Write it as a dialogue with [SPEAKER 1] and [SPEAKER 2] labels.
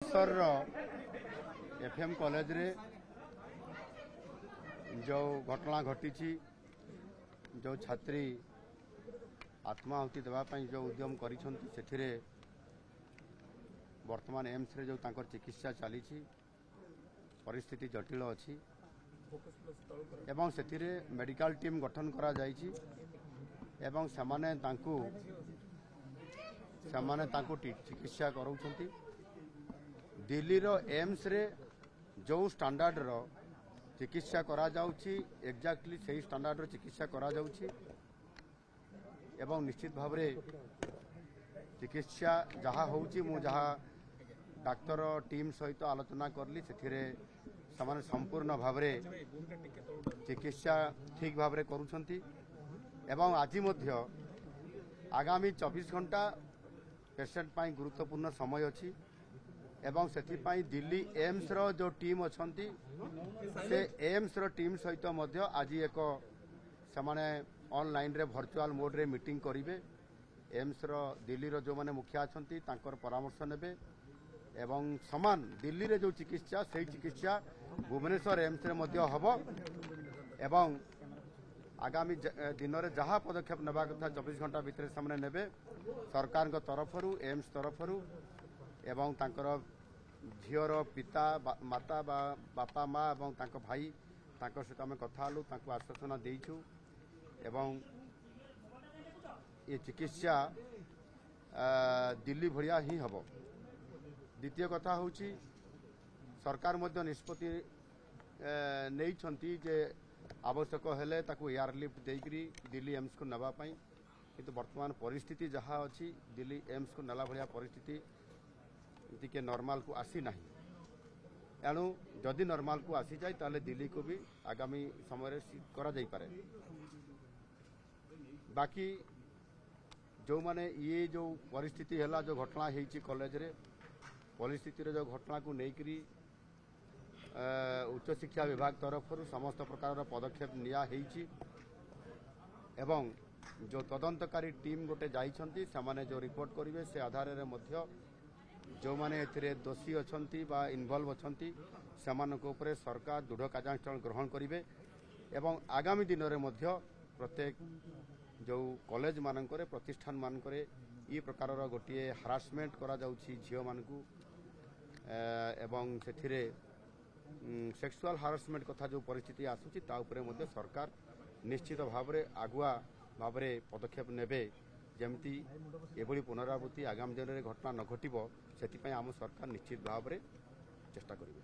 [SPEAKER 1] Bhubaneswar FM college रे जो घटना घटी जो छात्री आत्माहुति देवाई जो उद्यम करिसेथिरे वर्तमान एम्स रे जो तांकर चिकित्सा चली परिस्थिति जटिल अच्छी एवं सेथिरे मेडिकल टीम गठन करा जायछि एवं समाने तांको चिकित्सा कराउछंती। दिल्ली रो एम्स रे जो स्टैंडर्ड रो चिकित्सा करा जाउछि एक्जाक्टली सही स्टैंडर्ड रो चिकित्सा करा जाउछि एवं निश्चित भाव रे चिकित्सा जहाँ होउछि मु जहाँ डाक्तर टीम सहित आलोचना करली सेथिरे समान संपूर्ण भाव रे चिकित्सा ठीक भाव रे करूछंती एवं आज मध्य आगामी 24 घंटा पेशेंट पाई गुरुत्वपूर्ण समय अछि एवं सेथिपाई दिल्ली एम्स रो जो टीम अछंती से एम्स रो टीम सहित मध्य आज एक समाने ऑनलाइन रे वर्चुअल मोड रे मीटिंग करिवे। एम्स रो दिल्ली रो जो माने मुखिया अछंती तांकर परामर्श नेबे एवं समान दिल्ली रे जो चिकित्सा सही चिकित्सा भुवनेश्वर एम्स रे मध्य हबो एवं आगामी दिन में जहाँ पदक्षेप नेबा कथा 24 घंटा भितर सामने नेबे सरकार तरफरु एम्स तरफरु एवं तांकर झीर पिता माता बापा माँ एवं तांको भाई तांको सहित आम कथा हलु तांको आश्वासन देइछु एवं ये चिकित्सा दिल्ली भरिया ही हबो। द्वितीय कथा होची सरकार मध्य निष्पत्ति नहीं जे आवश्यक हेले ताकू एयरलिफ्ट देकरी दिल्ली एम्स को नवा पाई किंतु वर्तमान परिस्थिति जहाँ अच्छी दिल्ली एम्स को नला भलिया परिस्थिति टिके नॉर्मल को आसी नहीं एणु जदि नॉर्मल को आसी जाए ताले दिल्ली को भी आगामी समय करा जाई पारे। बाकी जो माने ये जो परिस्थिति है जो घटना होती कॉलेज रे परिस्थिति रे जो घटना को लेकरी उच्च शिक्षा विभाग तरफ समस्त प्रकार पदक्षेप निया हेइछि एवं जो तदंतकारी टीम गोटे जाइछंती समाने जो रिपोर्ट करिवे से आधार रे मध्य जो माने एथिरे दोषी अछंती बा इन्वॉल्व अछंती समान ऊपर सरकार दृढ़ कार्यानुष्ठान ग्रहण करिवे एवं आगामी दिन रे मध्य प्रत्येक जो कॉलेज मानकरे प्रतिष्ठान मानकरे ई प्रकार गोटे हारासमेंट करा जाउछि झियो मानकू एवं सेथिरे सेक्सुअल हारासमेंट कथा जो परिस्थिति आसुची ता उपरे मध्य सरकार निश्चित भाव रे आगुआ भाव रे पदक्षेप नेबे जेमती एभली पुनरावृत्ति आगामी दिन में घटना न घटिबो सेति पय आम सरकार निश्चित भाव रे चेष्टा करिवे।